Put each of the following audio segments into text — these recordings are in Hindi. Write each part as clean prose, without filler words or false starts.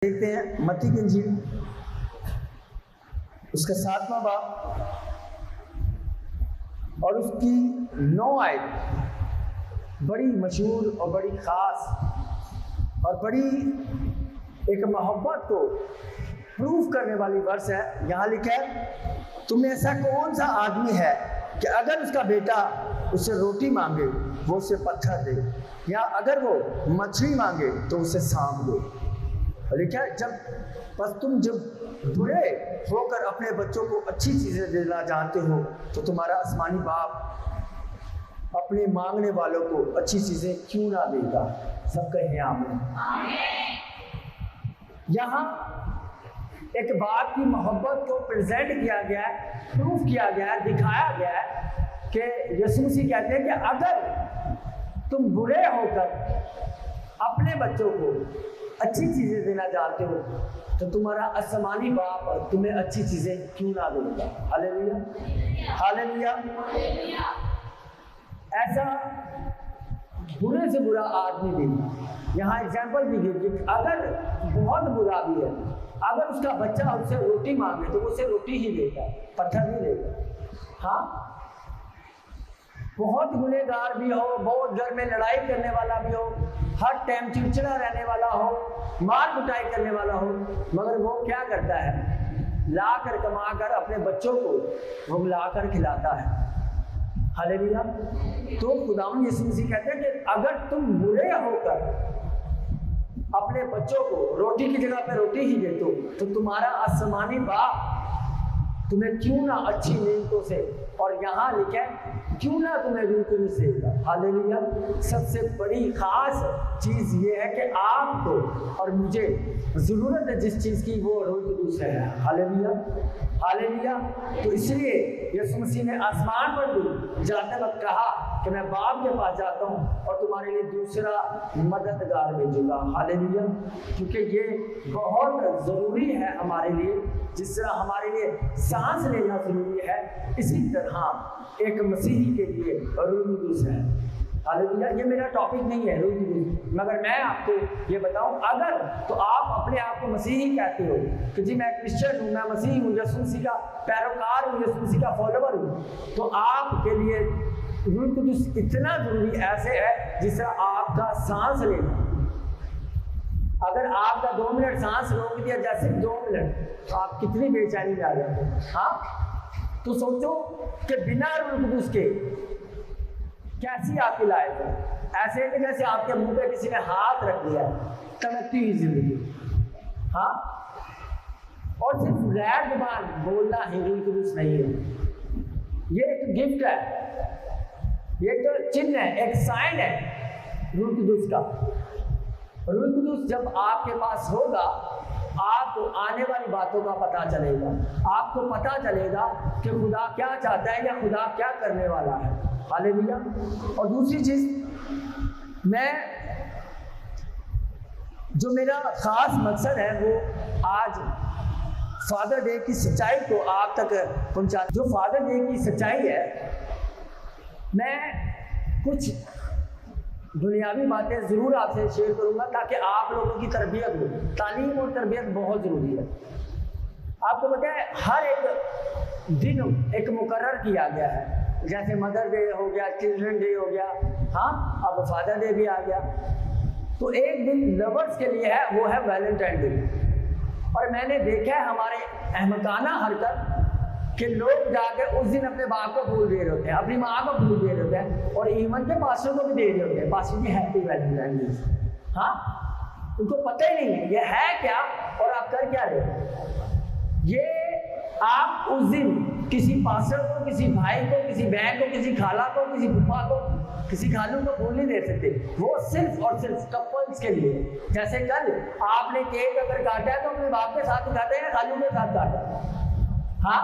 देखते हैं मत्ती की इंजील उसका 7वां बाब और उसकी 9 आयत बड़ी मशहूर और बड़ी ख़ास और बड़ी एक मोहब्बत को प्रूफ करने वाली वर्स है। यहाँ लिखा है, तुम ऐसा कौन सा आदमी है कि अगर उसका बेटा उससे रोटी मांगे वो उसे पत्थर दे, या अगर वो मछली मांगे तो उसे सांप दे। लिखा है, तुम जब बुरे होकर अपने बच्चों को अच्छी चीजें देना जानते हो तो तुम्हारा आसमानी बाप अपने मांगने वालों को अच्छी चीजें क्यों ना देगा। सब कहें आमीन। यहाँ एक बाप की मोहब्बत को प्रेजेंट किया गया है, प्रूफ किया गया है, दिखाया गया है कि यीशु मसीह कहते हैं कि अगर तुम बुरे होकर अपने बच्चों को अच्छी चीजें देना चाहते हो तो तुम्हारा आसमानी बाप तुम्हें अच्छी चीजें क्यों ना देगा। Hallelujah, hallelujah. ऐसा बुरे से बुरा आदमी भी यहाँ एग्जाम्पल भी दी कि अगर बहुत बुरा भी है, अगर उसका बच्चा उससे रोटी मांगे तो उसे रोटी ही देगा, पत्थर नहीं देगा। हाँ, बहुत गुनहगार भी हो, बहुत घर में लड़ाई करने वाला भी हो, हर टाइम चिड़चिड़ा रहने वाला हो, मार कुटाई करने वाला हो, मगर वो क्या करता है, ला कर कमा कर अपने बच्चों को वो ला कर खिलाता है। हालेलुया। तो खुदावंद यीशु मसीह कहते हैं कि अगर तुम बुरे होकर अपने बच्चों को रोटी की जगह पे रोटी ही देते हो तो तुम्हारा आसमानी बाप तुम्हें क्यों ना अच्छी नेमतों से, और यहाँ लिखा है क्यों ना तुम्हें रूह कुदूस देगा। हालेलुया। सबसे बड़ी खास चीज ये है कि आपको और मुझे जरूरत है जिस चीज की, वो रूह कुदूस है। Hallelujah, hallelujah. तो इसलिए यीशु मसीह ने आसमान पर भी जाते वक्त कहा कि मैं बाप के पास जाता हूँ और तुम्हारे लिए दूसरा मददगार भेजूंगा। हालेलुया। क्योंकि ये बहुत जरूरी है हमारे लिए, जिस तरह हमारे लिए सांस लेना जरूरी है, इसी तरह एक मसीही के लिए रूह कुदूस है। हालेलुया। ये मेरा टॉपिक नहीं है रूह कुदूस, मगर मैं आपको ये बताऊं, अगर तो आप अपने आप को मसीही कहते हो कि जी मैं क्रिश्चियन हूँ, मैं मसीही हूँ, यीशु मसीह का पैरोकार हूँ, यीशु मसीह का फॉलोवर हूँ, तो आपके लिए रूह कुदूस इतना जरूरी ऐसे है जिस तरह आपका सांस लेना। अगर आपका 2 मिनट सांस रोक दिया, जैसे 2 मिनट, तो आप कितनी बेचैनी में आ जाते हैं। हाँ, तो सोचो कि बिना रूह कुदूस के कैसी आपकी लाइफ है। ऐसे नहीं जैसे आपके मुंह पे किसी ने हाथ रख दिया, तड़पती हुई जिंदगी। हाँ, और सिर्फ गैर जुबान बोलना ही रूह कुदूस नहीं है। ये एक गिफ्ट है, ये तो चिन्ह है, एक साइन है रूह कुदूस का। रूह कुदूस जब आपके पास होगा, आपको आने वाली बातों का पता चलेगा, आपको पता चलेगा कि खुदा क्या चाहता है या खुदा क्या करने वाला है। हालेलुया। और दूसरी चीज, मैं जो मेरा खास मकसद है वो आज फादर डे की सच्चाई को आप तक पहुंचाना। जो फादर डे की सच्चाई है, मैं कुछ दुनियावी बातें जरूर आपसे शेयर करूंगा ताकि आप लोगों की तरबियत हो। तालीम और तरबियत बहुत जरूरी है। आपको पता है हर एक दिन एक मुकर्रर किया गया है, जैसे मदर डे हो गया, चिल्ड्रन डे हो गया, हाँ अब फादर डे भी आ गया। तो एक दिन लवर्स के लिए है, वो है वैलेंटाइन डे। और मैंने देखा है हमारे अहमकाना हरकत कि लोग जाके उस दिन अपने बाप को भूल दे रहे होते हैं, अपनी माँ को भूल दे रहे होते हैं, और इवन के पास्टर को भी दे रहे होते हैं, पास्टर जी हैप्पी वैलेंटाइन डे। हाँ, उनको पता ही नहीं है ये है क्या और आप कर क्या रहे हो। ये आप उस दिन किसी पास्टर को, किसी भाई को, किसी बहन को, किसी खाला को, किसी फूफा को, किसी खालू को भूल नहीं दे सकते। वो सिर्फ और सिर्फ कपल्स के लिए। जैसे कल आपने केक अगर काटा है तो अपने बाप के साथ काटा है या खालू के साथ काटा। हाँ,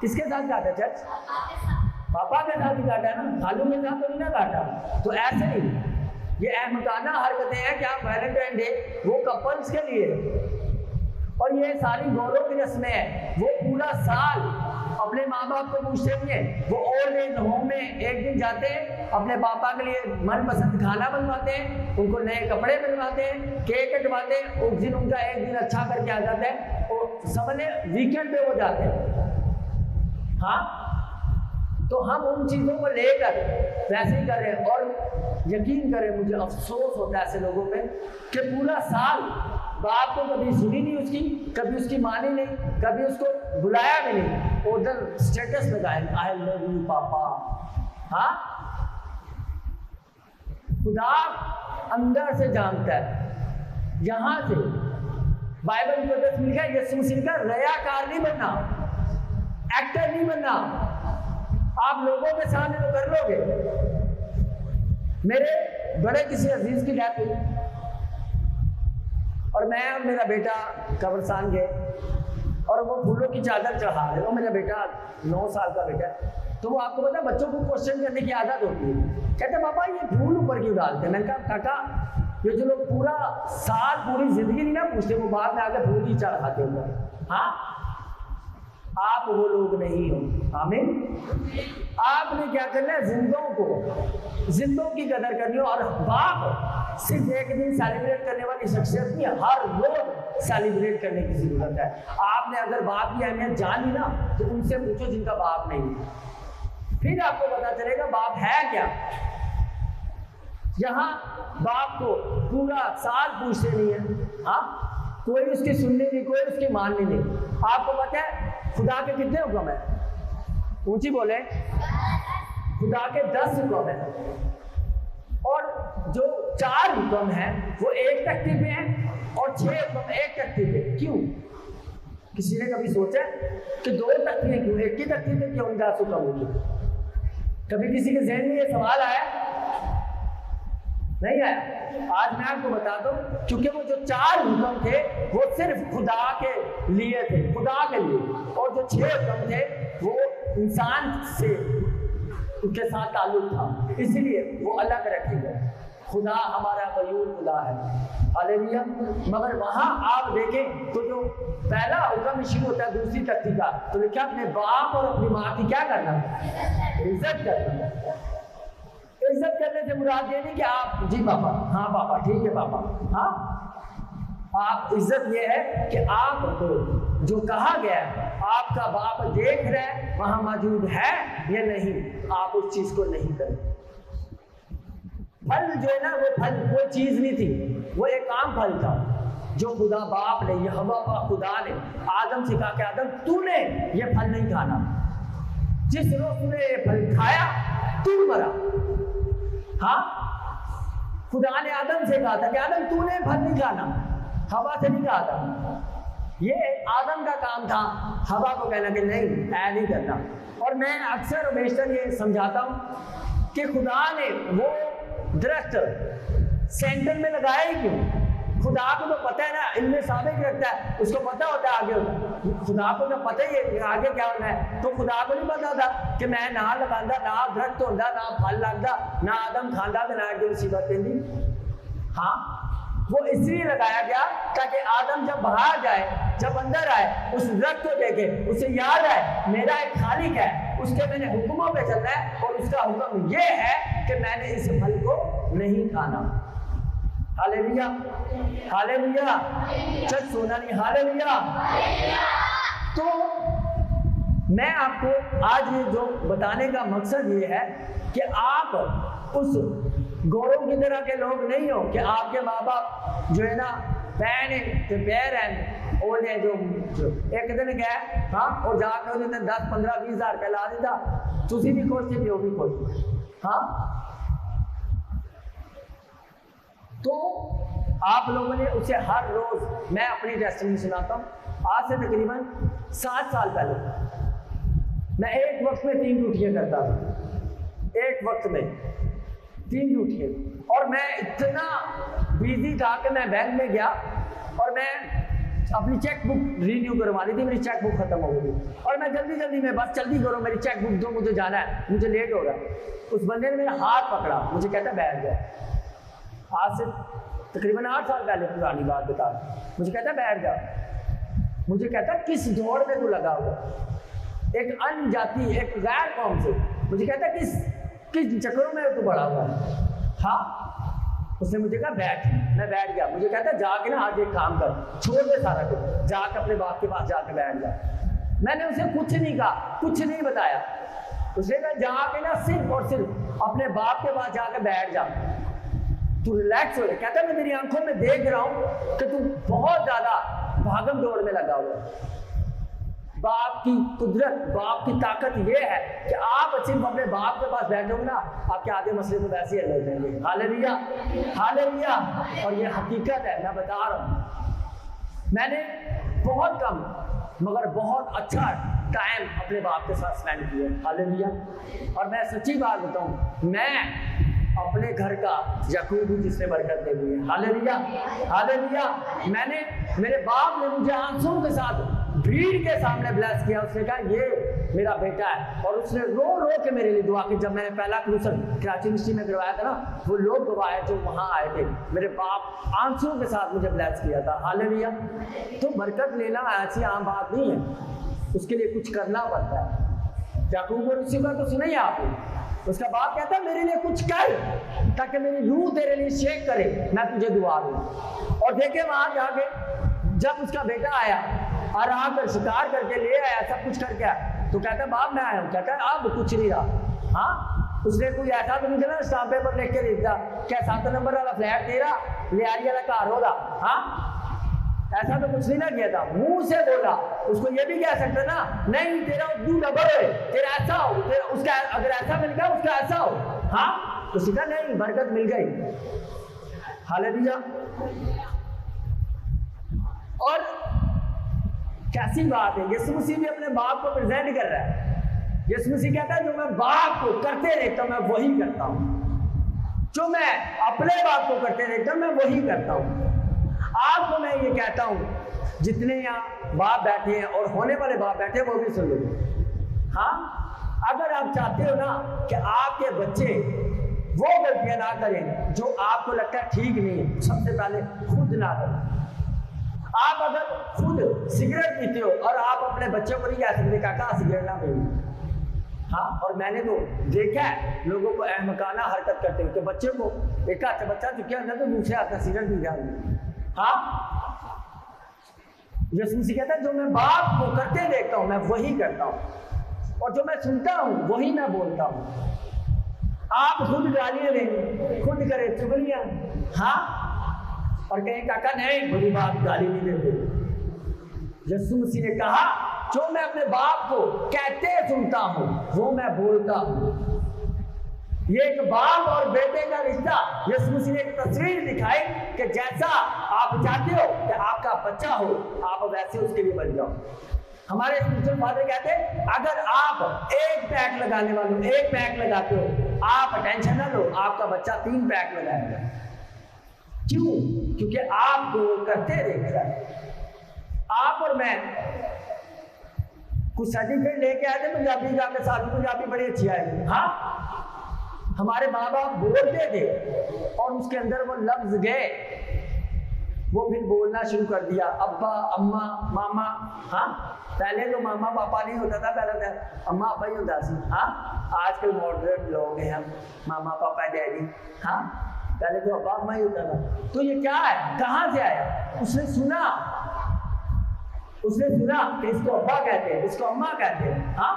किसके साथ काटा चर्च? पापा के साथ ही काटा है ना, खालू के साथ तो नहीं ना काटा। तो ऐसे ही ये अहमकाना हरकतें हैं कि आप वैलेंटाइन डे वो कपल्स के लिए, और ये सारी गौरव की रस्में हैं, वो पूरा साल अपने माँ बाप को पूछते नहीं है। वो ओल्ड एज होम में एक दिन जाते हैं, अपने पापा के लिए मनपसंद खाना बनवाते हैं, उनको नए कपड़े बनवाते हैं, केक कटवाते हैं, उस दिन उनका एक दिन अच्छा करके आ जाता है और समझ वीकेंड पे वो जाते हैं। हाँ, तो हम उन चीज़ों को लेकर वैसे ही करें। और यकीन करें, मुझे अफसोस होता है ऐसे लोगों पे कि पूरा साल बाप को कभी सुनी नहीं उसकी, कभी उसकी मानी नहीं, कभी उसको बुलाया भी नहीं, उधर स्टेटस लगाए आई लव यू पापा। हाँ, खुदा अंदर से जानता है। यहां से बाइबल को दस मिल गया, यीशु मसीह का रयाकार नहीं बनना, एक्टर नहीं बनना। आप लोगों के सामने तो कर लोगे। मेरे बड़े किसी अजीज की डेथ हुई और मैं और मेरा बेटा कब्रिस्तान गए और वो फूलों की चादर चढ़ा रहे। वो मेरा बेटा 9 साल का बेटा है। तो वो आपको पता है, बच्चों को क्वेश्चन करने की आदत होती है। कहते पापा ये फूल ऊपर क्यों डालते हैं? मैंने कहा काका, ये जो लोग पूरा साल पूरी जिंदगी नहीं ना पूछते, वो बाद में आके फूल ही चढ़ाते होंगे। हाँ, आप वो लोग नहीं हो। आमीन। आपने क्या करना है? जिंदों की कदर करनी हो। और बाप सिर्फ एक दिन सेलिब्रेट करने वाली शख्सियत नहीं है, हर रोज सेलिब्रेट करने की जरूरत है। आपने अगर बाप की अहमियत जान ली ना, तो उनसे पूछो जिनका बाप नहीं है, फिर आपको पता चलेगा बाप है क्या। यहाँ बाप को पूरा साल पूछते नहीं है। हाँ, कोई उसकी सुननी नहीं, कोई उसकी माननी नहीं। आपको पता है खुदा के कितने हुक्म है? ऊंची बोले, खुदा के 10 हुक्म है और जो 4 हुक्म है वो एक तख्ती पे है और 6 हुक्म एक तख्ती पे। क्यों? किसी ने कभी सोचा कि 2 तख्ती क्यों, एक ही तख्ती पे क्यों 10 हुक्म होगी? कभी किसी के ज़हन में ये सवाल आया? नहीं आया। आज मैं आपको बता दूं, क्योंकि वो जो 4 हुक्म थे वो सिर्फ खुदा के लिए थे, खुदा के लिए, और जो 6 हुक्म थे वो इंसान से उनके साथ ताल्लुक था, इसलिए वो अलग रखे गए। खुदा हमारा कयूम खुदा है। हालेलुया। मगर वहां आप देखें तो जो पहला हुक्म शुरू होता है दूसरी तख्ती का, तो लिखा अपने बाप और अपनी माँ की क्या करना? इज्जत करना। इज्जत करने से मुराद ये नहीं कि आप जी पापा, हाँ पापा ठीक है पापा। हाँ, आप इज्जत ये है कि आपको जो कहा गया है, आपका बाप देख रहा है वहां मौजूद है या नहीं, आप उस चीज को नहीं करें। फल जो है ना, वो फल कोई चीज नहीं थी, वो एक आम फल था जो खुदा बाप ने, यहोवा खुदा ने आदम से कहा कि आदम तूने ये फल नहीं खाना, जिस रोज तूने ये फल खाया तू मरा। हाँ, खुदा ने आदम से कहा था कि आदम तूने फल नहीं खाना, हवा से नहीं कहा था। ये आदम का काम था हवा को कहना कि नहीं ऐ नहीं करना। और मैं अक्सर बेशतर ये समझाता हूँ कि खुदा ने वो दरख्त सेंटर में लगाया ही क्यों? खुदा को तो पता है ना, इनमें साबित रखता है, उसको पता होता है आगे। खुदा को तो पता ही है आगे क्या होना है, तो खुदा को नहीं पता था कि मैं ना लगांदा, ना दरख्त होता, ना फल लगता, ना आदम खांदा, ना आगे मुसीबत देंदी। हाँ, वो इसलिए लगाया गया ताकि आदम जब बाहर जाए, जब अंदर आए, उस दरख्त को देखे, उसे याद आए मेरा एक खालिक है, उसके मैंने हुक्मों पे चलना है और उसका हुक्म ये है कि मैंने इस फल को नहीं खाना। Hallelujah, hallelujah. चल सोना नहीं, हालेलुया। तो मैं आपको आज ये जो बताने का मकसद ये है कि आप उस गौरव की तरह के लोग नहीं हो कि आपके माँ बाप जो है ना पैन पैर हैं ओले जो एक दिन गया हाँ और जाकर 10-15-20 हज़ार रुपया ला देता, तुसी भी खुश थे वो भी खुश। हाँ, तो आप लोगों ने उसे हर रोज, मैं अपनी टेस्टिमनी सुनाता हूँ, आज से तकरीबन 7 साल पहले मैं एक वक्त में 3 ड्यूटियाँ करता था, एक वक्त में 3 ड्यूटियाँ। और मैं इतना बिजी था कि मैं बैंक में गया और मैं अपनी चेक बुक रिन्यू करवा ली थी, मेरी चेक बुक खत्म हो गई और मैं जल्दी में बस जल्दी करो मेरी चेक बुक दो, मुझे जाना है, मुझे लेट हो रहा है। उस बंदे ने मेरा हाथ पकड़ा, मुझे कहता बैठ जाओ। आज से तकरीबन 8 साल पहले पुरानी बात बता रहा, मुझे कहता बैठ जाओ। मुझे कहता किस दौड़ में तू लगा हुआ? एक अन्य जाति, एक गैर कौम से। मुझे कहता किस चक्करों में तू बड़ा हुआ है? हाँ, उसने मुझे कहा बैठ। मैं बैठ गया। मुझे कहता जाके ना आज एक काम कर, छोड़ दे सारा कुछ, जाके अपने बाप के पास जाके बैठ जा। मैंने उसे कुछ नहीं कहा, कुछ नहीं बताया। उसने कहा जाके ना सिर्फ और सिर्फ अपने बाप के पास जाके बैठ जा, तू रिलैक्स हो। कहता मैं तेरी आंखों में देख रहा हूं कि तू बहुत ज्यादा भागम दौड़ में लगा हुआ है। बाप की कुदरत, बाप की ताकत ये है कि आप सिर्फ अपने बाप के पास बैठोगे ना, आपके आधे मसले तो वैसे ही हल हो जाएंगे। Hallelujah, hallelujah. और ये हकीकत है, मैं बता रहा हूं। मैंने बहुत कम मगर बहुत अच्छा टाइम अपने बाप के साथ स्पेंड किया। हालेलुया। और मैं सच्ची बात बताऊं, मैं अपने घर का याकूब जिसने बरकत दे दी है। Hallelujah, hallelujah. मेरे बाप ने मुझे आंसुओं के साथ भीड़ के सामने ब्लेस किया। उसने कहा ये मेरा बेटा है, और उसने रो रो के मेरे लिए दुआ की। जब मैंने पहला क्रूसल कराची यूनिवर्सिटी में करवाया था ना, वो लोग गवाह जो वहां आए थे, मेरे बाप आंसुओं के साथ मुझे ब्लेस किया था। हालेलुया। तो बरकत लेना ऐसी आम बात नहीं है, उसके लिए कुछ करना पड़ता है। याकूब और उसी का तो सुना ही आपने। उसका बाप कहता है मेरे लिए कुछ कर, ताकि मेरी रूह तेरे लिए शेक करे, मैं तुझे दुआ दूं। और देखे वहां जाके जब उसका बेटा आया और आकर शिकार करके ले आया, सब कुछ करके आया, तो कहता बाप मैं आया हूँ। कहता है अब कुछ नहीं रहा। हाँ, उसने कोई ऐसा तो नहीं था ना स्टाम्प पेपर लिख के दे दिया क्या 7 नंबर वाला फ्लैट तेरा, लियारी वाला कार होगा। हाँ, ऐसा तो कुछ नहीं ना किया था, मुंह से बोला। उसको ये भी कह सकते ना, नहीं तेरा तू डबल है, तेरा ऐसा हो, तेरा उसका अगर ऐसा मिल गया उसका ऐसा हो। हाँ, तो सीधा नहीं, बरकत मिल गई। हालेलुया। और कैसी बात है, यीशु मसीह भी अपने बाप को प्रेजेंट कर रहा है। यीशु मसीह कहता है जो मैं बाप को करते देखता हूं मैं वही करता हूं, जो मैं अपने बाप को करते देखता हूं मैं वही करता हूं। आपको मैं ये कहता हूं, जितने यहाँ बाप बैठे हैं और होने वाले बाप बैठे हैं वो भी सुन लो। हाँ, अगर आप चाहते हो ना कि आपके बच्चे वो गलतियां ना करें जो आपको लगता है ठीक नहीं है, सबसे पहले खुद ना करें। आप अगर खुद सिगरेट पीते हो और आप अपने बच्चों को नहीं कह सकते काका सिगरेट ना पी। हाँ, और मैंने तो देखा है लोगों को अहमकाना हरकत करते हुए, तो बच्चे को एक हाथ से बच्चा चुके अंदर तो दूसरे हाथ से सिगरेट पी जाए। हाँ, यीशु मसीह कहता है जो मैं बाप को करते देखता हूं मैं वही करता हूं, और जो मैं सुनता हूं वही मैं बोलता हूं। आप खुद गालियां देंगे, खुद करें चुगलियां, हाँ, और कहें काका नहीं बड़ी बात गाली नहीं देते। यीशु मसीह ने कहा जो मैं अपने बाप को कहते सुनता हूं वो मैं बोलता हूं। ये एक बाप और बेटे का रिश्ता, यीशु मसीह ने एक तस्वीर दिखाई कि जैसा आप चाहते हो कि आपका बच्चा हो, आप वैसे उसके लिए बन जाओ। हमारे स्पिरिचुअल फादर कहते हैं अगर आप एक पैक लगाने वाले एक पैक लगाते हो, आप टेंशन ना लो, आपका बच्चा 3 पैक लगाएगा। क्यों? क्योंकि आपको करते देख रहा है। आप और मैं कुछ सर्टिफिकेट लेके आए थे पंजाबी का, आपके साथ पंजाबी बड़ी अच्छी आएगी। हाँ, हमारे माँ बाप बोलते थे और उसके अंदर वो लफ्ज गए, वो फिर बोलना शुरू कर दिया, अब्बा अम्मा मामा। हाँ, पहले तो मामा पापा नहीं होता था, पहले तो अम्मा अब्बा ही होता था। हाँ, आजकल मॉडर्न लोग हैं हम, मामा पापा डैडी। हाँ, पहले तो अब्बा अम्मा ही होता था। तो ये क्या है, कहाँ से आया? उसने सुना कि इसको अब्बा कहते हैं, इसको अम्मा कहते हैं। हाँ,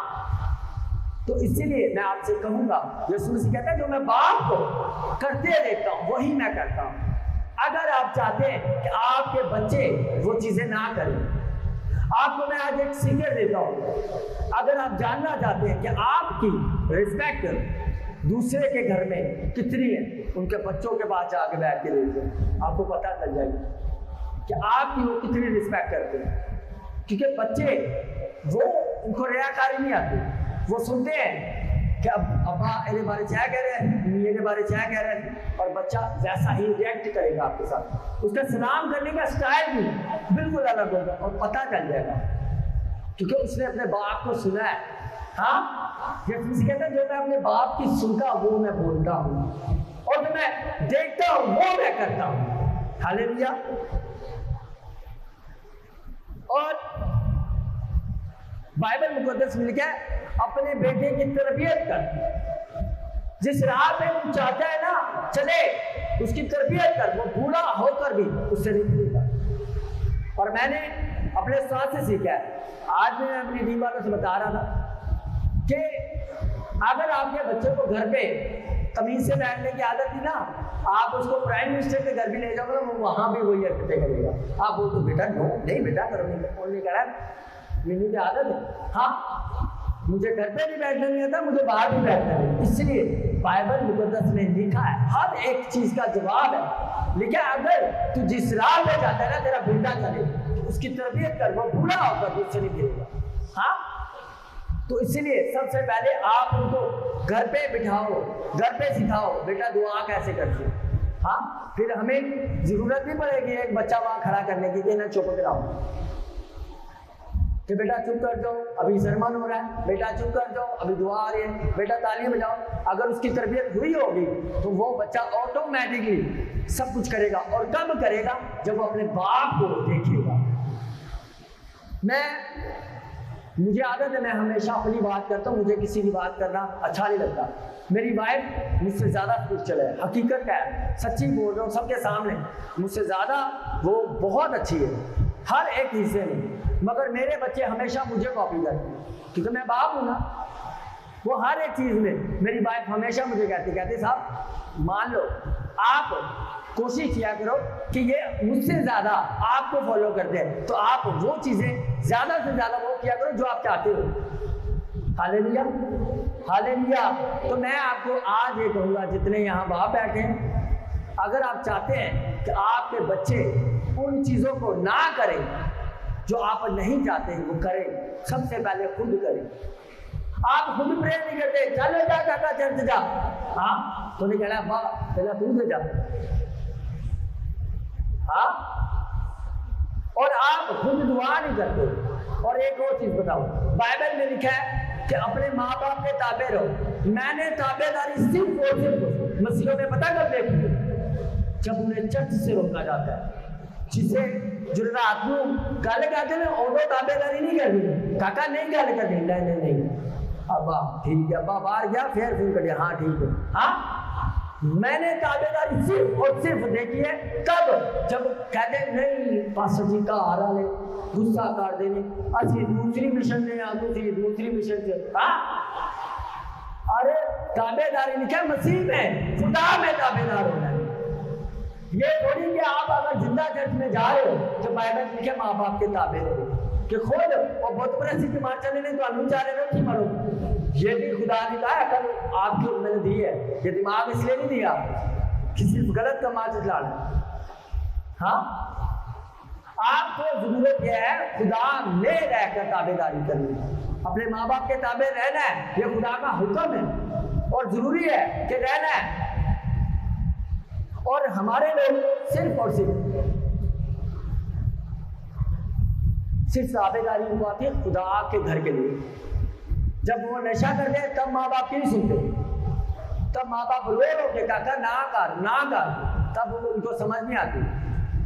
तो इसीलिए मैं आपसे कहूंगा, यीशु मसीह कहता है जो मैं बाप को करते देखता हूं वही मैं करता हूं। अगर आप चाहते हैं कि आपके बच्चे वो चीजें ना करें, आपको मैं आज एक सीक्रेट देता हूं। अगर आप जानना चाहते हैं कि आपकी रिस्पेक्ट दूसरे के घर में कितनी है, उनके बच्चों के पास जाके बैठ के देखिए, आपको पता चल जाएगा कि आपकी वो कितनी रिस्पेक्ट करते हैं। क्योंकि बच्चे वो उनको रियाकारी नहीं आती, वो सुनते हैं कि अब अब्बा मेरे बारे क्या कह रहे हैं, मेरे बारे क्या कह रहे हैं, और बच्चा वैसा ही रिएक्ट करेगा आपके साथ। उसका सलाम करने का स्टाइल भी बिल्कुल अलग होगा और पता चल जाएगा, क्योंकि उसने अपने बाप को सुना है। हाँ, यीशु कहता है जो मैं अपने बाप की सुनता वो मैं बोलता हूँ, और जो मैं देखता हूँ वो मैं करता हूँ। हालेलुया। और बाइबल मुकद्दस में लिखा है अपने बेटे की तरबियत कर, जिस राह पे तू चाहता है ना चले उसकी तरबियत कर, वो बूढ़ा होकर भी उससे नहीं भूलेगा। और मैंने अपने साथ से सीखा है, आज मैं अपनी टीम वालों से बता रहा था कि अगर आपके बच्चे को घर पे तमीज से बैठने की आदत थी ना, आप उसको प्राइम मिनिस्टर के घर भी ले जाओगे वो वहां भी वही हरकतें करेगा। आप बोल तो बेटा नो नहीं बेटा करो नहीं करा मेनू की आदत है, हाँ मुझे घर पे भी बैठना नहीं आता, मुझे बाहर भी बैठना नहीं। इसलिए बाइबल मुकद्दस में लिखा है, हर एक चीज का जवाब है। लिखा है अगर तू जिस राह पे जाता है ना तेरा बेटा चले, उसकी तरबियत कर, वो बूढ़ा होकर उससे नहीं गिरेगा। हाँ तो इसलिए सबसे पहले आप उनको घर पे बिठाओ, घर पे सिखाओ बेटा दुआ कैसे करते हो। हाँ फिर हमें जरूरत भी पड़ेगी एक बच्चा वहां खड़ा करने की, ना चुप कराओ कि बेटा चुप कर जाओ अभी सरमन हो रहा है, बेटा चुप कर जाओ अभी दुआ आ रही है, बेटा ताली बजाओ। अगर उसकी तरबियत हुई होगी तो वो बच्चा ऑटोमेटिकली सब कुछ करेगा। और कब करेगा? जब वो अपने बाप को देखेगा। मुझे आदत है मैं हमेशा अपनी बात करता हूँ, मुझे किसी की बात करना अच्छा नहीं लगता। मेरी वाइफ मुझसे ज़्यादा स्पिरिचुअल है, हकीकत क्या है, सच्ची बोल रहा हूँ सबके सामने, मुझसे ज़्यादा वो बहुत अच्छी है हर एक हिस्से में। मगर मेरे बच्चे हमेशा मुझे कॉपी करते हैं क्योंकि मैं बाप हूँ ना। वो हर एक चीज़ में मेरी वाइफ हमेशा मुझे कहती साहब मान लो आप कोशिश किया करो कि ये मुझसे ज़्यादा आपको फॉलो करते हैं, तो आप वो चीज़ें ज़्यादा से ज़्यादा वो किया करो जो आप चाहते हो। Hallelujah hallelujah. तो मैं आपको आज ये कहूँगा जितने यहाँ बाप बैठे हैं, अगर आप चाहते हैं कि आपके बच्चे उन चीज़ों को ना करें जो आप नहीं चाहते हैं वो करें, सबसे पहले खुद करें। आप खुद प्रेयर नहीं करते, चलो जा काका चर्च जा, हाँ तो नहीं कहना वाह पहला तू से जा। हाँ और आप खुद दुआ नहीं करते। और एक और चीज बताओ, बाइबल में लिखा है कि अपने माँ बाप के ताबे रहो। मैंने ताबेदारी सिर्फ और सिर्फ मसीहों में पता कर देखी जब उन्हें चर्च से रोका जाता है, जिसे जो रात को गल करते ना उदो ताबेदारी नहीं करनी, काका नहीं गल करनी, नहीं अब्बा ठीक है, अब्बा बाहर गया फिर फोन कर दिया, हाँ ठीक है। हाँ मैंने ताबेदारी सिर्फ और सिर्फ देखी है कब? जब कहते नहीं पास्टर जी का आ रहा है गुस्सा कर देने असि दूसरी मिशन में आ दूसरी मिशन से। हाँ अरे ताबेदारी लिखा मसीह में, खुदा में ताबेदार होना है। ये थोड़ी कि आप अगर जिंदा चर्च में जा रहे हो तो बाइबल लिखे माँ बाप के ताबे रहो कि खुद और बहुत परस्ती की मार चलने तो अनुचार रहे कि मरो। ये भी खुदा ने कहा कल आपकी मैंने दी है, ये दिमाग इसलिए नहीं दिया कि सिर्फ गलत का मार चलाना। हाँ आपको जरूरत यह है खुदा में रहकर ताबेदारी करनी, अपने माँ बाप के ताबे रहना है, ये खुदा का हुक्म है और जरूरी है कि रहना है। और हमारे लोग सिर्फ और सिर्फ ताबेदारी उनको आती है खुदा के घर के लिए। जब वो नशा करते हैं तब माँ बाप की नहीं सुनते, तब माँ बाप रो के काका ना कर, तब उनको समझ नहीं आती।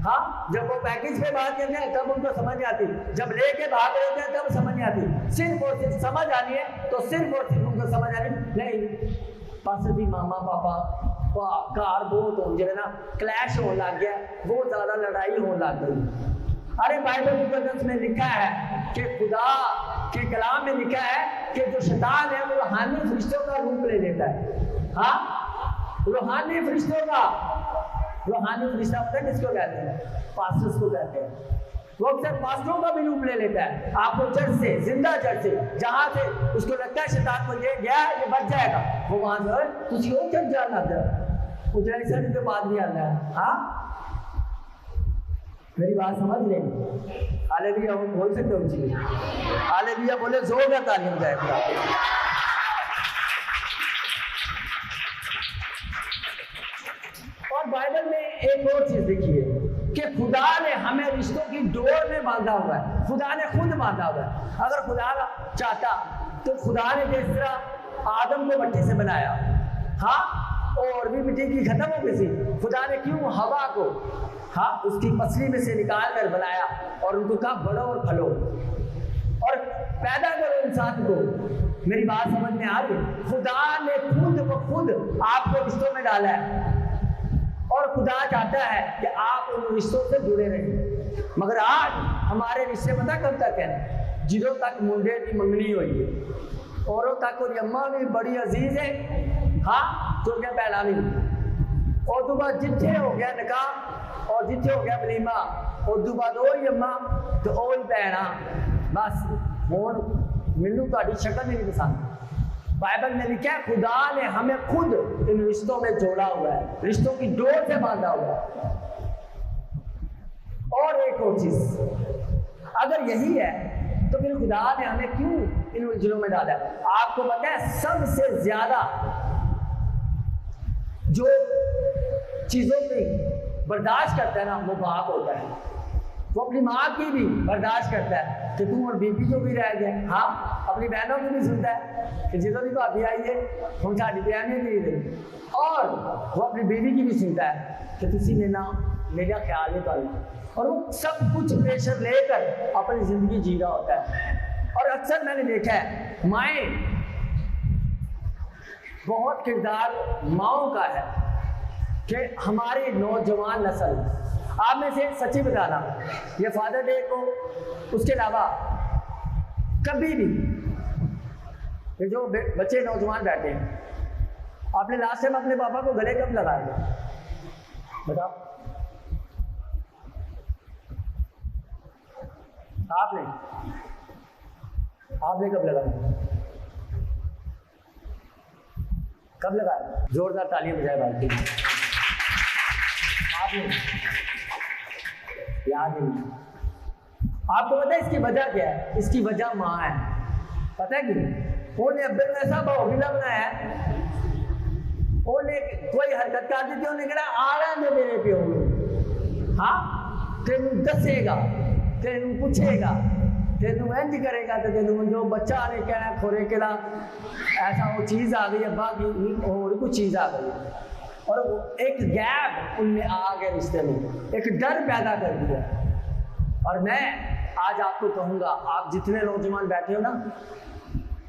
हाँ जब वो पैकेज पे बात करते हैं तब उनको समझ नहीं आती, जब लेके भाग रहे हैं तब समझ नहीं आती। सिर्फ और सिर्फ समझ आनी है तो सिर्फ और सिर्फ उनको समझ आनी नहीं। पास भी मामा पापा कार बहुत हो गया ना, क्लैश होने लग गया, बहुत ज्यादा लड़ाई होने लग गई। अरे बाइबल मुकद्दस में लिखा है कि खुदा के कलाम में लिखा है कि जो शैतान है वो रूहानी फरिश्तों का रूप ले लेता है। हाँ रूहानी फरिश्तों का, रूहानी फरिश्ता पता है किसको कहते हैं? पास्टर्स को कहते हैं। वो अक्सर पास्टरों का भी रूप ले लेता है। आपको चर्च से, जिंदा चर्च से, जहां से उसको लगता है शैतान को ये गया ये बच जाएगा, वो वहां से तुझे वो चर्च जाना था उजड़ाई सर के बाद भी आना है। हाँ मेरी बात समझ लेंगे? हालेलुया बोल सकते हो जी? हालेलुया बोले जोर का तालियां जाए खुदा। और बाइबल में एक और चीज देखिए कि खुदा ने हमें रिश्तों की डोर में बांधा हुआ है, खुदा ने खुद बांधा हुआ है। अगर खुदा चाहता तो खुदा ने जिस तरह आदम को मिट्टी से बनाया, हाँ और भी मिट्टी की खत्म हो गई थी, खुदा ने क्यों हवा को हाँ उसकी पसली में से निकाल कर बनाया और उनको कहा बढ़ो और फलो और पैदा करो इंसान को। मेरी बात समझ में आ रही है? खुदा ने खुद ब खुद आपको रिश्तों में डाला है और खुदा चाहता है कि आप उन रिश्तों से जुड़े रहें। मगर आज हमारे रिश्ते पता कब तक है? जिदों तक मुंडे की मंगनी हुई है, औरों तक और अम्मा भी बड़ी अजीज है, हाँ तो क्या पैना नहीं, और तो बाद जिथे हो गया निकाह और जिथे हो गया वलीमा, और तो बाद वही अम्मा तो वही पैना। बस हुण मैनू तुहाडी शक्ल नहीं पसंद। बाइबल में लिखा है खुदा ने हमें खुद इन रिश्तों में जोड़ा हुआ है, रिश्तों की डोर से बांधा हुआ है। और एक और चीज, अगर यही है तो फिर खुदा ने हमें क्यों इन उलझनों में डाला? आपको पता है सबसे ज्यादा जो चीजों की बर्दाश्त करता है ना, वो बाप होता है। वो अपनी माँ की भी बर्दाश्त करता है कि तू और बीबी जो भी रह गया, हाँ अपनी बहनों की भी सुनता है कि जितों भी भाभी आई है हम साड़ी बयानी नहीं रही, और वो अपनी बीवी की भी सुनता है कि तुसी मेरा ख्याल नहीं करना, और वो सब कुछ प्रेशर लेकर अपनी जिंदगी जी रहा होता है। और अक्सर मैंने देखा है माएँ, बहुत किरदार माओं का है कि हमारी नौजवान नस्ल, आप में से सच्ची बताना, ये फादर डे को उसके अलावा कभी भी ये जो बच्चे नौजवान बैठे हैं, आपने लास्ट टाइम अपने पापा को गले कब लगाया? बताओ आपने कब लगाया? कब लगाया? जोरदार तालियां बजाए भाई। आपने याद ही नहीं। आपको पता है इसकी वजह क्या है? इसकी वजह माँ है। पता है कि उन्हें अब्बे में ऐसा बहुगिला बनाया है, उन्हें कोई हरकत कर दी थी, उन्हें कहा आड़ा दे मेरे प्यो, हाँ तेनू दसेगा, तेनू पूछेगा, तेनू इंज करेगा, तो तेनू जो बच्चा ने कहना खोरे के ला ऐसा वो चीज़ आ गई अब्बा की, और कुछ चीज़ आ गई, और एक गैप उनमें आ गया रिश्ते में, एक डर पैदा कर दिया। और मैं आज आपको कहूँगा, आप जितने नौजवान बैठे हो ना,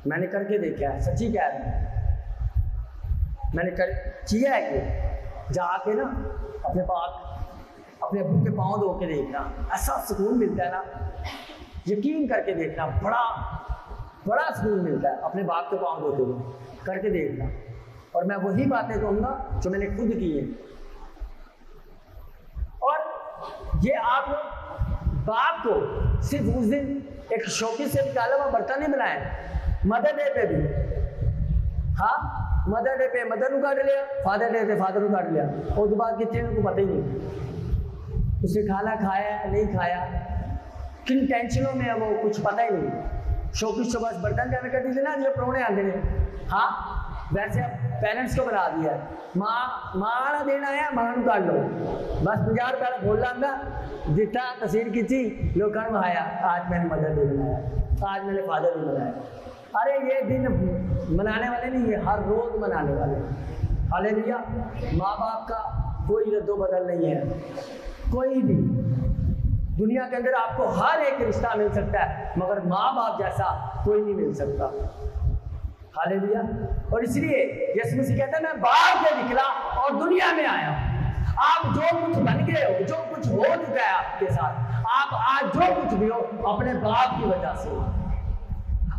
मैंने करके देखा है, सच्ची कह रहा हूँ, मैंने किया है कि जाके ना अपने अपने अब्बू के पाँव धो के देखना, ऐसा सुकून मिलता है ना, यकीन करके देखना, बड़ा सुकून मिलता है अपने बाप के पाँव धोते हुए, करके देखना। और मैं वही बातें कहूँगा जो मैंने खुद की है। और ये आप लोग बाप को सिर्फ उस दिन एक शौकीन से निकाला हुआ बर्तन नहीं बनाया, मदर डे पे भी, हाँ मदर डे पे मदर को काट लिया, फादर डे पे फादर को काट लिया, और उसके बाद कितने को पता ही नहीं उसने खाना खाया नहीं खाया, किन टेंशनों में है वो कुछ पता ही नहीं। शौकीन बस बर्तन जाने कर दीजिए ना जो प्रोने आते हैं, हाँ वैसे अब पेरेंट्स को बना दिया है, माँ ना देना है माँ को काट लो, बस 50 रुपया बोल लांगा जितना तस्वीर खींची लोगों ने आया, आज मैंने मदर डे बनाया, आज मैंने फादर डे बनाया। अरे ये दिन मनाने वाले नहीं, ये हर रोज मनाने वाले। हालेलुया। माँ बाप का कोई रद्दो बदल नहीं है, कोई भी दुनिया के अंदर आपको हर एक रिश्ता मिल सकता है, मगर माँ बाप जैसा कोई नहीं मिल सकता। हालेलुया। और इसलिए यीशु मसीह कहता है मैं बाहर से निकला और दुनिया में आया। आप जो कुछ बन गए हो, जो कुछ हो चुका है आपके साथ, आप आज जो कुछ भी हो अपने बाप की वजह से।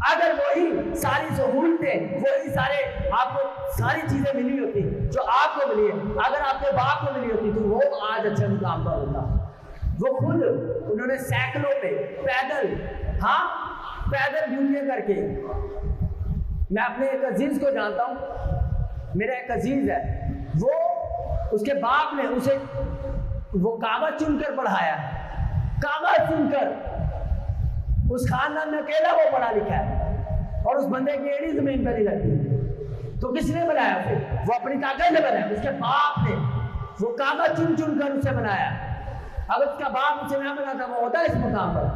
अगर वही सारी सहूलतें, वही सारे आपको सारी चीजें मिली होती जो आपको मिली है, अगर आपके बाप को मिली होती तो वो आज अच्छे मुकाम पर होता। वो खुद उन्होंने सैकड़ों पे पैदल, हाँ पैदल ड्यूटियां करके, मैं अपने एक अजीज को जानता हूँ, मेरा एक अजीज है, वो उसके बाप ने उसे वो कागज चुनकर पढ़ाया, कागज चुनकर। उस खानदान में अकेला वो पढ़ा लिखा है और उस बंदे की एड़ी जमीन पर नहीं लगती। तो किसने बनाया उसे? वो अपनी ताकत से बनाया, उसके बाप ने वो कागज चुन चुन कर उसे बनाया। अगर उसका बाप उसे ना बनाता वो होता है इस मुकाम पर।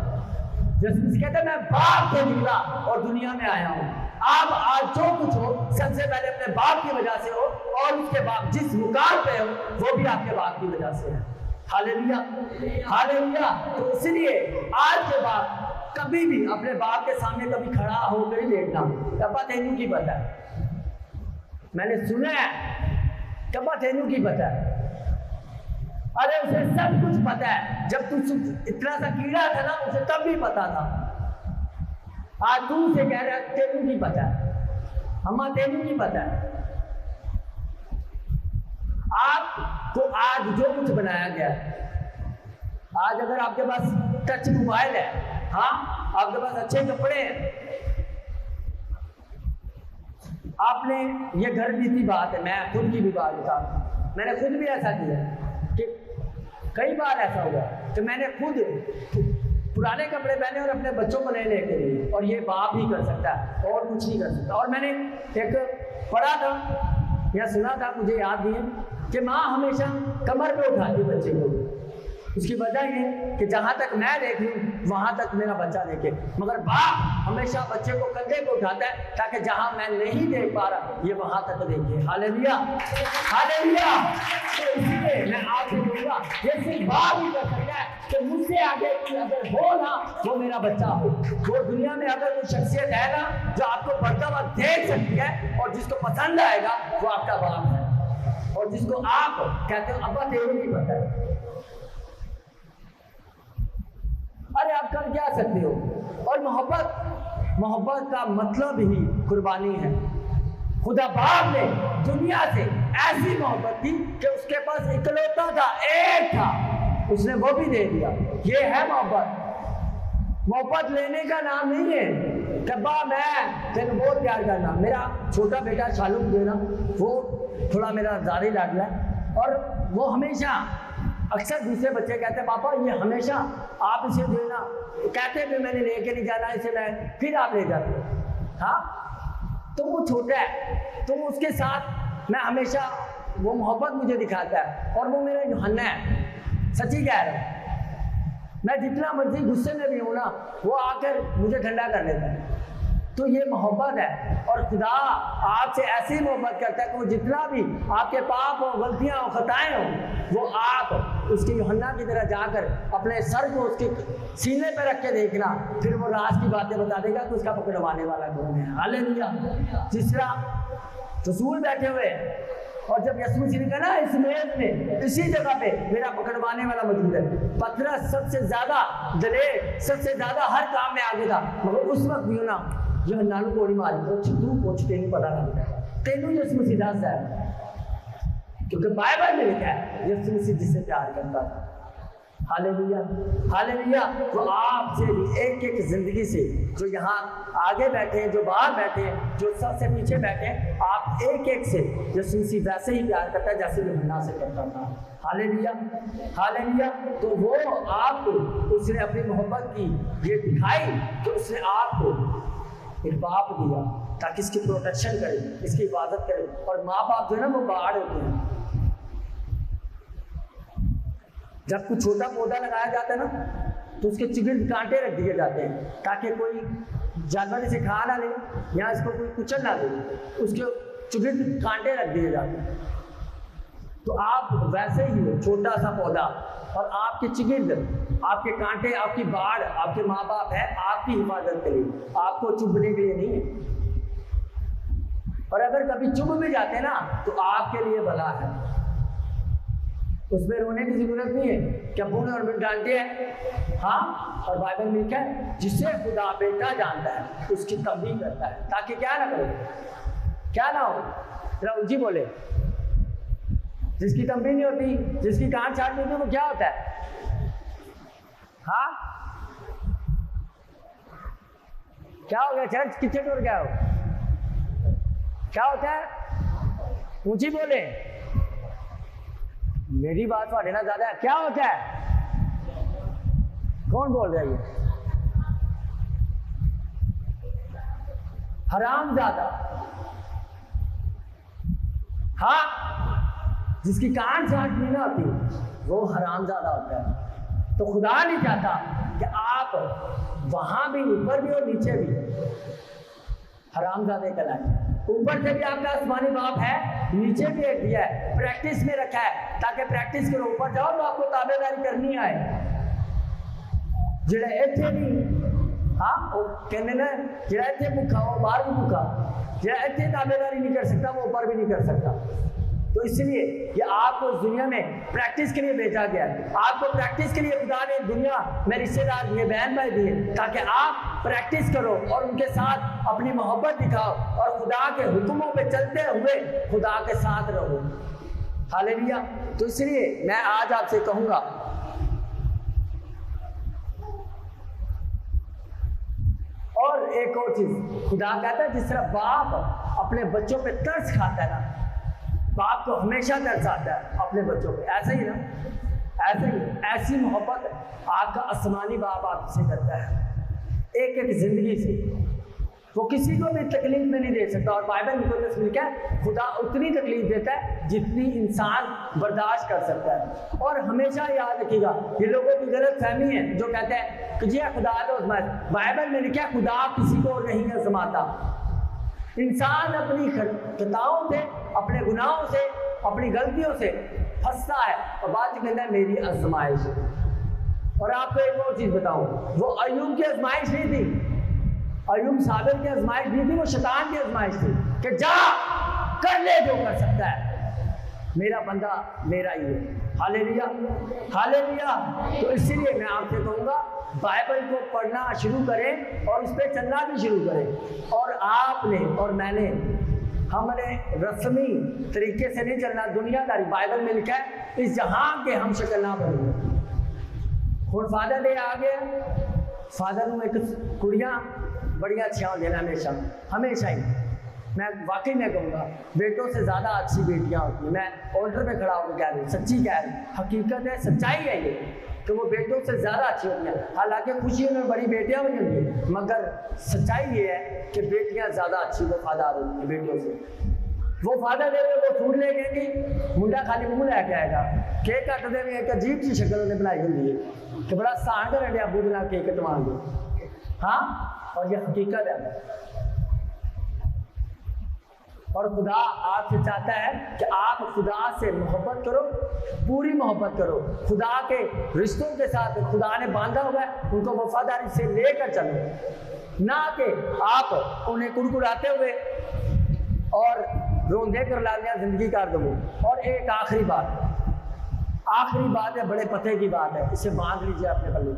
जैसे कहते हैं मैं बाप से निकला और दुनिया में आया हूँ। आप आज जो कुछ हो सबसे पहले अपने बाप की वजह से हो, और उसके बाप जिस मुकाम पे हो वो भी आपके बाप की वजह से है। Hallelujah, hallelujah. तो इसलिए आज के बाद कभी भी अपने बाप के सामने कभी खड़ा होकर ही देखना, कब्बा तेनू की पता है, मैंने सुना है, कब्बा तेनू की पता है। अरे उसे सब कुछ पता है, जब तू इतना सा कीड़ा था ना उसे तब भी पता था। आज तू उसे कह रहा है तेनू की पता है, अम्मा तेनू की पता है। आपको आज जो कुछ बनाया गया है, आज अगर आपके पास टच मोबाइल है, हाँ आपके पास अच्छे कपड़े हैं, आपने ये घर बीती बात है, मैं खुद की भी बात बता, मैंने खुद भी ऐसा किया कि कई बार ऐसा हुआ कि मैंने खुद पुराने कपड़े पहने और अपने बच्चों को नए लेके दिए, और ये बाप ही कर सकता है और कुछ नहीं कर सकता। और मैंने एक पढ़ा था या सुना था, मुझे याद नहीं है, कि माँ हमेशा कमर पे उठाती बच्चे को। उसकी वजह ये कि जहां तक मैं देख लूं वहां तक मेरा बच्चा देखे, मगर बाप हमेशा बच्चे को कंधे पे उठाता है ताकि जहां मैं नहीं देख पा रहा ये वहां तक देखे। Hallelujah, hallelujah. तो इसलिए मैं आपसे कहूंगा ये सिर्फ बाप ही कर सकता है कि मुझसे आगे अगर हो ना वो मेरा बच्चा हो। वो दुनिया में अगर कोई शख्सियत है ना जो आपको बढ़ता हुआ देख सकती है और जिसको पसंद आएगा वो आपका बाप है, और जिसको आप कहते हो अब्बा तेरे नहीं पता है। अरे आप कर क्या सकते हो। और मोहब्बत का मतलब ही कुर्बानी है। खुदा बाप ने दुनिया से ऐसी मोहब्बत की कि उसके पास इकलौता था, एक था, उसने वो भी दे दिया। ये है मोहब्बत लेने का नाम नहीं है कि बा मैं तेरे बहुत प्यार करना। मेरा छोटा बेटा शालू जो है ना वो थोड़ा मेरा ज़्यादा लाडला है, और वो हमेशा अक्सर दूसरे बच्चे कहते हैं पापा ये हमेशा आप इसे जो है ना कहते हैं मैंने लेके नहीं जाना इसे, मैं फिर आप ले जाते हो। हाँ तो वो छोटा है तो उसके साथ मैं हमेशा वो मोहब्बत मुझे दिखाता है, और वो मेरा यूहन्ना है, सच्ची कह रहा हूँ। मैं जितना मर्जी गुस्से में भी हूँ ना वो आकर मुझे ठंडा कर लेता है। तो ये मोहब्बत है, और खुदा आपसे ऐसी मोहब्बत करता है कि वो जितना भी आपके पाप हो, गलतियां हो, खताएं हो, वो आप उसके यूहन्ना की तरह जाकर अपने सर को उसके सीने पे रख के देखना, फिर वो राज की बातें बता देगा कि उसका पकड़वाने वाला कौन है। हालेलुया। तीसरा रसूल बैठे हुए, और जब यीशु मसीह ने कहा ना इस मेज में इसी जगह पे मेरा पकड़वाने वाला मौजूद है, पतरस सबसे ज्यादा दलेर, सबसे ज्यादा हर काम में आगे था, मगर उस वक्त भी ना जो नानू गोली मारी तू पूछ तेनू पता लगता है तेनू यीशु मसीह दास है, क्योंकि बाइबल में लिखा है यीशु मसीह जिससे प्यार करता था। Hallelujah, hallelujah. तो आपसे भी एक एक जिंदगी से, जो यहाँ आगे बैठे हैं, जो बाहर बैठे हैं, जो सबसे पीछे बैठे हैं, आप एक एक से यीशु मसीह वैसे ही प्यार करता है जैसे यूहन्ना से करता था। Hallelujah, hallelujah. तो वो आपको उसने अपनी मोहब्बत की ये दिखाई कि उसने आपको एक बाप दिया ताकि इसकी प्रोटेक्शन करे, इसकी हिफाजत करे। और माँ बाप जो है ना वो बाहर होते हैं। जब कुछ छोटा पौधा लगाया जाता है ना तो उसके चिगिर्द कांटे रख दिए जाते हैं ताकि कोई जानवर इसे खा ना ले या इसको कोई कुचल ना दे, उसके चिगिर्द कांटे रख दिए जाते हैं। तो आप वैसे ही हो, छोटा सा पौधा, और आपके चिगिर्द, आपके कांटे, आपकी बाढ़, आपके माँ बाप है आपकी हिफाजत के लिए, आपको चुभने के लिए नहीं है। और अगर कभी चुभ भी जाते ना तो आपके लिए भला है, उसमें रोने की जरूरत नहीं है। क्या बोले और मिट डांटे हैं? हाँ, और बाइबल में लिखा है जिसे खुदा बेटा जानता है उसकी तंबीह करता है ताकि क्या ना करे, क्या ना हो। जरा ऊंची बोले। जिसकी तंबीह नहीं होती, जिसकी कान छाट नहीं होती, वो क्या होता है? हाँ, क्या हो गया चर्च, कितने टूर गया हो? क्या होता है? ऊंची बोले, मेरी बात थोड़े ना ज्यादा है। क्या होता है? कौन बोल रहा है ये? हरामजादा। हाँ, जिसकी कान छाट नहीं ना होती वो हरामजादा होता है। तो खुदा नहीं चाहता कि आप वहां भी, ऊपर भी और नीचे भी हरामजादे कहलाए। ऊपर से भी आपका आसमानी बाप है, नीचे भी एक दिया है, प्रैक्टिस में रखा है ताकि प्रैक्टिस करो, ऊपर जाओ तो आपको ताबेदारी करनी आए। जेड़ा इत्थे नहीं हाँ वो कहने ना जो इतने भूखा वो बाहर भी भूखा, जो इतने ताबेदारी नहीं कर सकता वो ऊपर भी नहीं कर सकता। तो इसलिए ये आपको इस दुनिया में प्रैक्टिस के लिए भेजा गया है। आपको प्रैक्टिस के लिए खुदा ने दुनिया में रिश्तेदार दिए, बहन भाई दिए, ताकि आप प्रैक्टिस करो और उनके साथ अपनी मोहब्बत दिखाओ और खुदा के हुक्मों पे चलते हुए खुदा के साथ रहो। हालेलुया। तो इसलिए मैं आज आपसे कहूंगा, और एक और चीज, खुदा कहता है जिस तरह बाप अपने बच्चों पे तरस खाता है ना, बाप को हमेशा तरस आता है अपने बच्चों पे, ऐसे ही ना, ऐसे ही ऐसी मोहब्बत आपका आसमानी बाप आपसे करता है एक एक जिंदगी से। वो किसी को भी तकलीफ में नहीं दे सकता। और बाइबल मुकद्दस में क्या है, खुदा उतनी तकलीफ देता है जितनी इंसान बर्दाश्त कर सकता है। और हमेशा याद रखिएगा, ये लोगों की गलत फहमी है जो कहते हैं कि जी खुदा तो बाइबल में लिखा है खुदा किसी को नहीं आजमाता। इंसान अपनी खताओं से, अपने गुनाहों से, अपनी गलतियों से फंसता है और बात कहता है मेरी आजमाइश। और आपको एक और चीज बताऊं, वो अय्यूब की आजमाइश नहीं थी, अय्यूब साबिर की आजमाइश नहीं थी, वो शैतान की आजमाइश थी कि जा कर ले जो कर सकता है, मेरा बंदा मेरा ही है। Hallelujah, hallelujah. तो इसीलिए मैं आपसे कहूँगा बाइबल को पढ़ना शुरू करें और उस पर चलना भी शुरू करें। और आपने और मैंने, हमने रस्मी तरीके से नहीं चलना, दुनियादारी। बाइबल में लिखा है इस जहां के हम शक्ल ना बने। हुण फादर डे आ गया, फादर को एक कुड़ियाँ बड़िया अच्छियाँ होंगे हमेशा, हमेशा ही। मैं वाकई में कहूँगा बेटों से ज़्यादा अच्छी बेटियाँ होती हैं। मैं ऑर्डर पे खड़ा होकर कह रही हूँ, सच्ची कह रही हूँ, हकीकत है, सच्चाई है ये, कि वो बेटों से ज़्यादा अच्छी होती हैं। हालांकि खुशियों में बड़ी बेटियाँ भी होती हैं, मगर सच्चाई ये है कि बेटियाँ ज़्यादा अच्छी वफादार होती हैं बेटों से। वो फादर दे वो फूड ले गएंगी, मुंडा खाली मुँह लैके आएगा, केक कटते हुए एक अजीब सी शक्ल उन्हें बनाई होती है कि बड़ा सहन कर अबू के नाल केक कटवाएंगे। हाँ, और ये हकीकत है। और खुदा आपसे चाहता है कि आप खुदा से मोहब्बत करो, पूरी मोहब्बत करो। खुदा के रिश्तों के साथ खुदा ने बांधा हुआ है, उनको वफादारी से लेकर चलो, ना कि आप उन्हें कुड़कुड़ाते हुए और रोंदे कर लालिया जिंदगी काट दो। और एक आखिरी बात है, बड़े पते की बात है, इसे बांध लीजिए अपने पल्ले।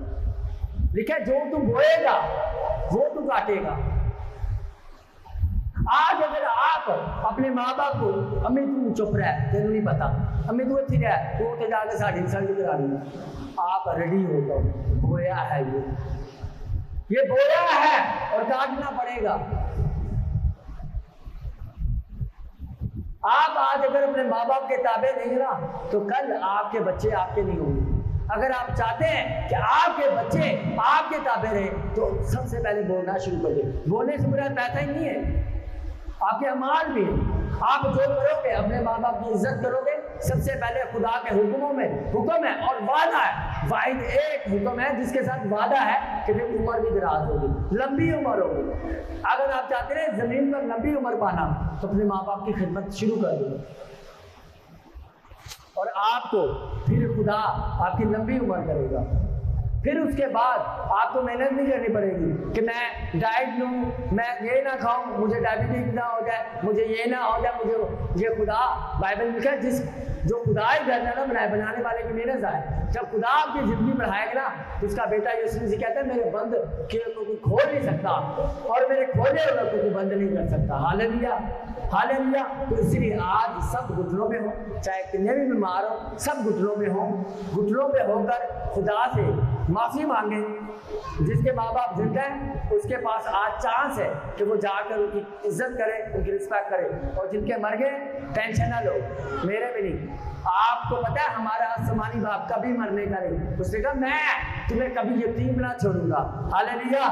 लिखा है जो तू बोएगा वो तू काटेगा। आज अगर आप अपने माँ बाप को, अम्मी तू चुप रहा है, तेन नहीं पता, अम्मी तू इतनी रहा है, तो उठे जाके साड़ी रिजल्ट करा ली, आप रेडी हो जाओ, बोया है ये बोया है और काटना पड़ेगा। आप आज अगर अपने माँ बाप के ताबे नहीं ना, तो कल आपके बच्चे आपके नहीं होंगे। अगर आप चाहते हैं कि आपके बच्चे आपके ताबे रहे, तो सबसे पहले बोलना शुरू कर दे। बोलने से बुरा पैसा ही नहीं है, आपके अमाल भी है। आप जो करोगे, अपने माँ बाप की इज्जत करोगे, सबसे पहले खुदा के हुक्मों में हुक्म है और वादा है। वाहिद एक हुक्म है जिसके साथ वादा है कि फिर उम्र भी दराज होगी, लंबी उम्र होगी। अगर आप चाहते हैं जमीन पर लंबी उम्र पाना, तो अपने माँ बाप की खिदमत शुरू कर दो और आपको फिर खुदा आपकी लंबी उम्र करेगा। फिर उसके बाद आपको मेहनत नहीं करनी पड़ेगी कि मैं डाइट लूँ, मैं ये ना खाऊं, मुझे डायबिटीज ना हो जाए, मुझे ये ना हो जाए, मुझे ये खुदा बाइबल में लिखा है जो खुदा ही घर ना बनाने वाले की मेहनत आए। जब खुदा आपकी जिंदगी बढ़ाएगा ना, तो उसका बेटा यीशु मसीह कहता है मेरे बंद किए को कोई खोल नहीं सकता और मेरे खोले हुए को कोई बंद नहीं कर सकता। Hallelujah, hallelujah. तो इसलिए आज सब घुटनों में हो, चाहे कितने भी बीमार हो, सब घुटनों में हो, घुटनों में होकर खुदा से माफी मांगे। जिसके माँ बाप जिंदा हैं उसके पास आज चांस है कि वो जाकर उनकी इज्जत करे, उनकी रिस्पेक्ट करे। और जिनके मर गए टेंशन ना लो, मेरे भी नहीं। आपको पता है हमारा आसमानी बाप कभी मरने का नहीं, उसने कहा मैं तुम्हें कभी यतीम ना छोड़ूंगा। हालेलुया।